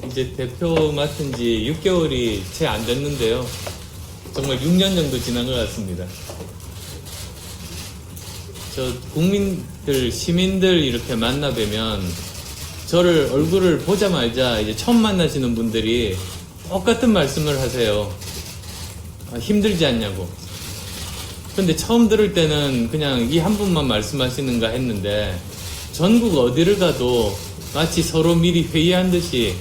이제 대표 맡은 지 6개월이 채 안 됐는데요. 정말 6년 정도 지난 것 같습니다. 저 국민들, 시민들 이렇게 만나 뵈면 저를 얼굴을 보자마자 이제 처음 만나시는 분들이 똑같은 말씀을 하세요. 힘들지 않냐고. 근데 처음 들을 때는 그냥 이 한 분만 말씀하시는가 했는데 전국 어디를 가도 마치 서로 미리 회의한 듯이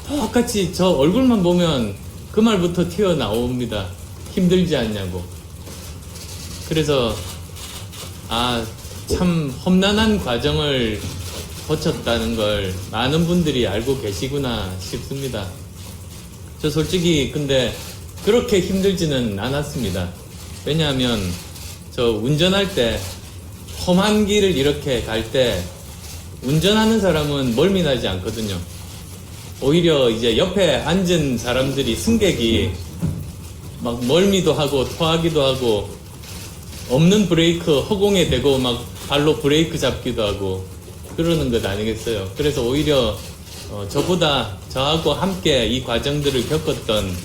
똑같이 저 얼굴만 보면 그 말부터 튀어나옵니다. 힘들지 않냐고. 그래서 참 험난한 과정을 거쳤다는 걸 많은 분들이 알고 계시구나 싶습니다. 저 솔직히 근데 그렇게 힘들지는 않았습니다. 왜냐하면 저 운전할 때 험한 길을 이렇게 갈 때 운전하는 사람은 멀미 나지 않거든요. 오히려 이제 옆에 앉은 사람들이 승객이 막 멀미도 하고 토하기도 하고 없는 브레이크 허공에 대고 막 발로 브레이크 잡기도 하고 그러는 것 아니겠어요. 그래서 오히려 저보다 저하고 함께 이 과정들을 겪었던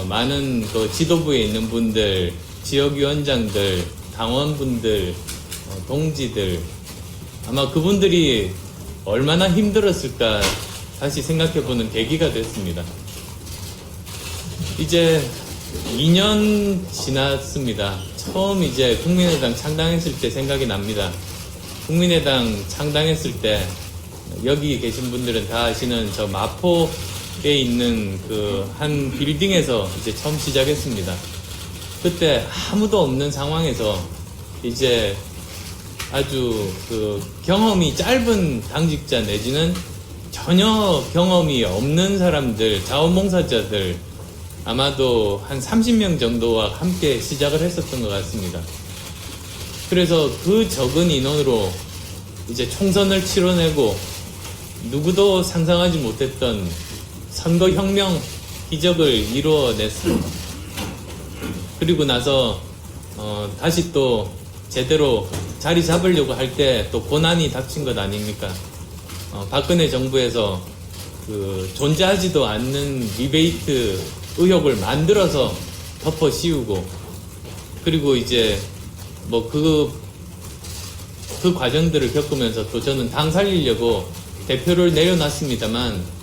많은 그 지도부에 있는 분들, 지역위원장들, 당원분들, 동지들 아마 그분들이 얼마나 힘들었을까 다시 생각해보는 계기가 됐습니다. 이제 2년 지났습니다. 처음 이제 국민의당 창당했을 때 생각이 납니다. 국민의당 창당했을 때 여기 계신 분들은 다 아시는 저 마포에 있는 그 한 빌딩에서 이제 처음 시작했습니다. 그때 아무도 없는 상황에서 이제 아주 그 경험이 짧은 당직자 내지는 전혀 경험이 없는 사람들, 자원봉사자들 아마도 한 30명 정도와 함께 시작을 했었던 것 같습니다. 그래서 그 적은 인원으로 이제 총선을 치러내고 누구도 상상하지 못했던 선거혁명 기적을 이루어냈습니다. 그리고 나서 다시 또 제대로 자리 잡으려고 할 때 또 고난이 닥친 것 아닙니까? 박근혜 정부에서 그 존재하지도 않는 리베이트 의혹을 만들어서 덮어 씌우고 그리고 이제 뭐 그 과정들을 겪으면서 또 저는 당 살리려고 대표를 내려놨습니다만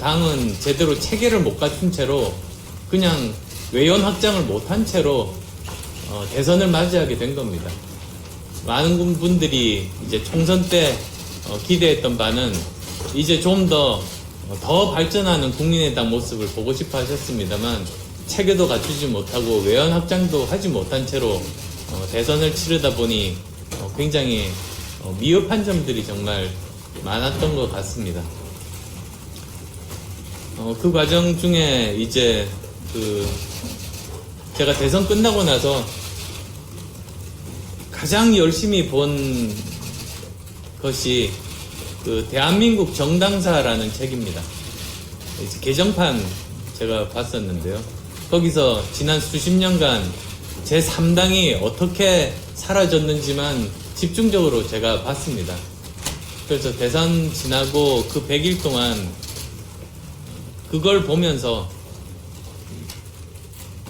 당은 제대로 체계를 못 갖춘 채로 그냥 외연 확장을 못한 채로 대선을 맞이하게 된 겁니다. 많은 분들이 이제 총선 때 기대했던 바는 이제 좀 더 발전하는 국민의당 모습을 보고 싶어 하셨습니다만 체계도 갖추지 못하고 외연 확장도 하지 못한 채로 대선을 치르다 보니 굉장히 미흡한 점들이 정말 많았던 것 같습니다. 그 과정 중에 이제 제가 대선 끝나고 나서 가장 열심히 본 것이 그 대한민국 정당사라는 책입니다. 이제 개정판 제가 봤었는데요. 거기서 지난 수십 년간 제3당이 어떻게 사라졌는지만 집중적으로 제가 봤습니다. 그래서 대선 지나고 그 100일 동안 그걸 보면서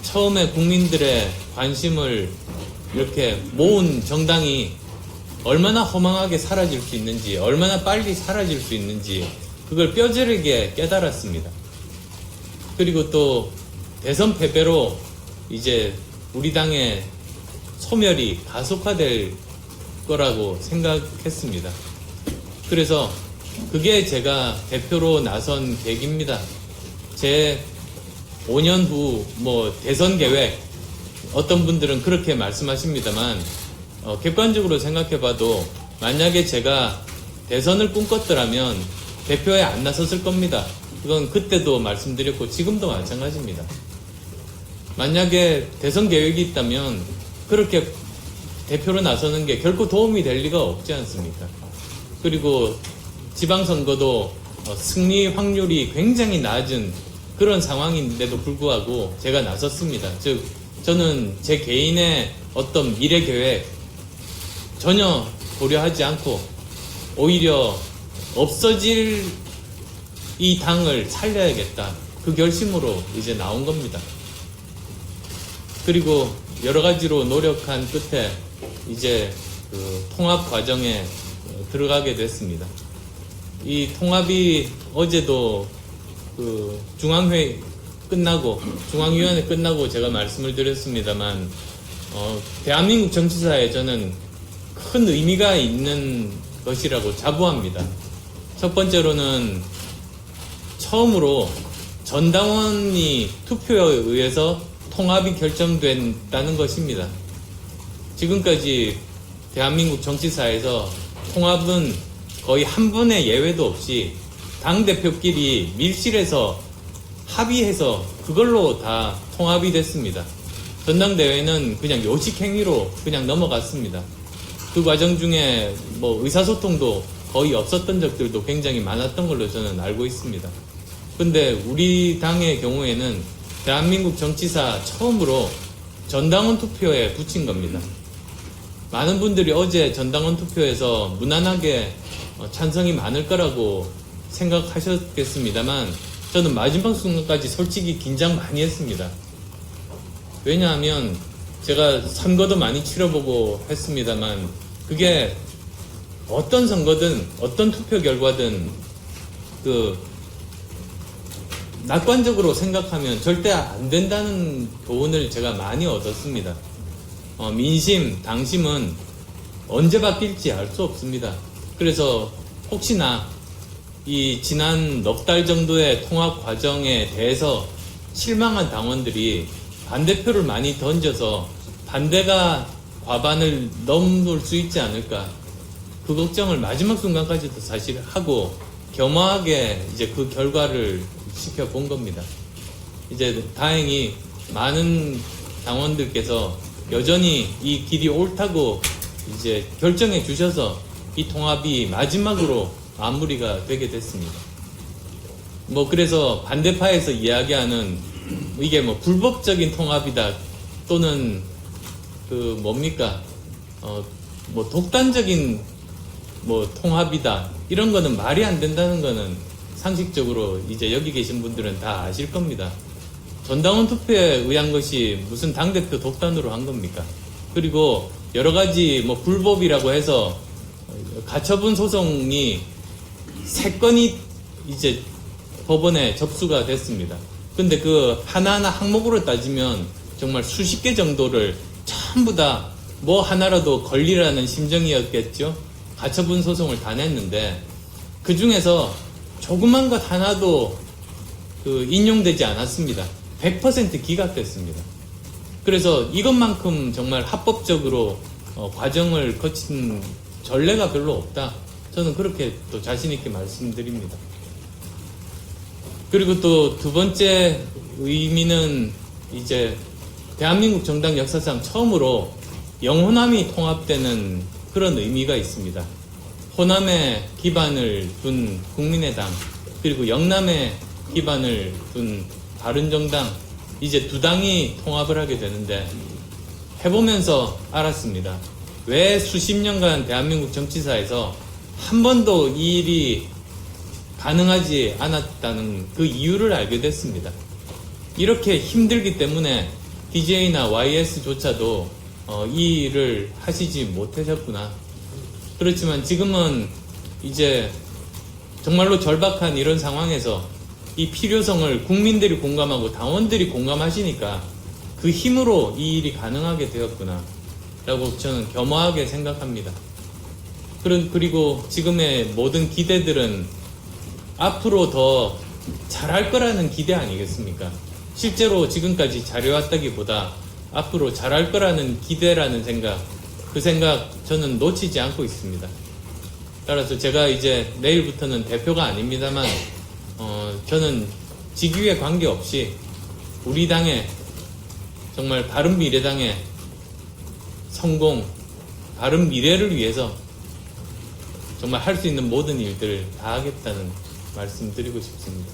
처음에 국민들의 관심을 이렇게 모은 정당이 얼마나 허망하게 사라질 수 있는지, 얼마나 빨리 사라질 수 있는지 그걸 뼈저리게 깨달았습니다. 그리고 또 대선 패배로 이제 우리 당의 소멸이 가속화될 거라고 생각했습니다. 그래서 그게 제가 대표로 나선 계기입니다. 제 5년 후 뭐 대선 계획 어떤 분들은 그렇게 말씀하십니다만 객관적으로 생각해봐도 만약에 제가 대선을 꿈꿨더라면 대표에 안 나섰을 겁니다. 그건 그때도 말씀드렸고 지금도 마찬가지입니다. 만약에 대선 계획이 있다면 그렇게 대표로 나서는 게 결코 도움이 될 리가 없지 않습니까? 그리고 지방선거도 승리 확률이 굉장히 낮은 그런 상황인데도 불구하고 제가 나섰습니다. 즉 저는 제 개인의 어떤 미래 계획 전혀 고려하지 않고 오히려 없어질 이 당을 살려야겠다. 그 결심으로 이제 나온 겁니다. 그리고 여러 가지로 노력한 끝에 이제 그 통합 과정에 들어가게 됐습니다. 이 통합이 어제도 그 중앙회의 끝나고 중앙위원회 끝나고 제가 말씀을 드렸습니다만 대한민국 정치사에 저는 큰 의미가 있는 것이라고 자부합니다. 첫 번째로는 처음으로 전당원이 투표에 의해서 통합이 결정된다는 것입니다. 지금까지 대한민국 정치사에서 통합은 거의 한 번의 예외도 없이 당대표끼리 밀실해서 합의해서 그걸로 다 통합이 됐습니다. 전당대회는 그냥 요직행위로 그냥 넘어갔습니다. 그 과정 중에 뭐 의사소통도 거의 없었던 적들도 굉장히 많았던 걸로 저는 알고 있습니다. 근데 우리 당의 경우에는 대한민국 정치사 처음으로 전당원 투표에 붙인 겁니다. 많은 분들이 어제 전당원 투표에서 무난하게 찬성이 많을 거라고 생각하셨겠습니다만 저는 마지막 순간까지 솔직히 긴장 많이 했습니다. 왜냐하면 제가 선거도 많이 치러보고 했습니다만 그게 어떤 선거든 어떤 투표 결과든 그 낙관적으로 생각하면 절대 안 된다는 교훈을 제가 많이 얻었습니다. 민심, 당심은 언제 바뀔지 알 수 없습니다. 그래서 혹시나 이 지난 넉 달 정도의 통합 과정에 대해서 실망한 당원들이 반대표를 많이 던져서 반대가 과반을 넘을 수 있지 않을까 그 걱정을 마지막 순간까지도 사실 하고 겸허하게 이제 그 결과를 지켜본 겁니다. 이제 다행히 많은 당원들께서 여전히 이 길이 옳다고 이제 결정해 주셔서 이 통합이 마지막으로 마무리가 되게 됐습니다. 뭐 그래서 반대파에서 이야기하는 이게 뭐 불법적인 통합이다 또는 그 뭡니까 뭐 독단적인 뭐 통합이다 이런 거는 말이 안 된다는 거는 상식적으로 이제 여기 계신 분들은 다 아실 겁니다. 전당원 투표에 의한 것이 무슨 당대표 독단으로 한 겁니까? 그리고 여러 가지 뭐 불법이라고 해서 가처분 소송이 3건이 이제 법원에 접수가 됐습니다. 근데 그 하나하나 항목으로 따지면 정말 수십 개 정도를 전부 다 뭐 하나라도 걸리라는 심정이었겠죠. 가처분 소송을 다 냈는데 그 중에서 조그만 것 하나도 그 인용되지 않았습니다. 100% 기각됐습니다. 그래서 이것만큼 정말 합법적으로 과정을 거친 전례가 별로 없다. 저는 그렇게 또 자신있게 말씀드립니다. 그리고 또 두 번째 의미는 이제 대한민국 정당 역사상 처음으로 영호남이 통합되는 그런 의미가 있습니다. 호남에 기반을 둔 국민의당 그리고 영남에 기반을 둔 바른정당 이제 두 당이 통합을 하게 되는데 해보면서 알았습니다. 왜 수십 년간 대한민국 정치사에서 한 번도 이 일이 가능하지 않았다는 그 이유를 알게 됐습니다. 이렇게 힘들기 때문에 DJ나 YS조차도 이 일을 하시지 못하셨구나. 그렇지만 지금은 이제 정말로 절박한 이런 상황에서 이 필요성을 국민들이 공감하고 당원들이 공감하시니까 그 힘으로 이 일이 가능하게 되었구나 라고 저는 겸허하게 생각합니다. 그리고 지금의 모든 기대들은 앞으로 더 잘할 거라는 기대 아니겠습니까? 실제로 지금까지 잘해왔다기보다 앞으로 잘할 거라는 기대라는 생각, 그 생각 저는 놓치지 않고 있습니다. 따라서 제가 이제 내일부터는 대표가 아닙니다만 저는 직위에 관계없이 우리 당의 정말 바른미래당의 성공, 바른 미래를 위해서 정말 할 수 있는 모든 일들을 다 하겠다는 말씀 드리고 싶습니다.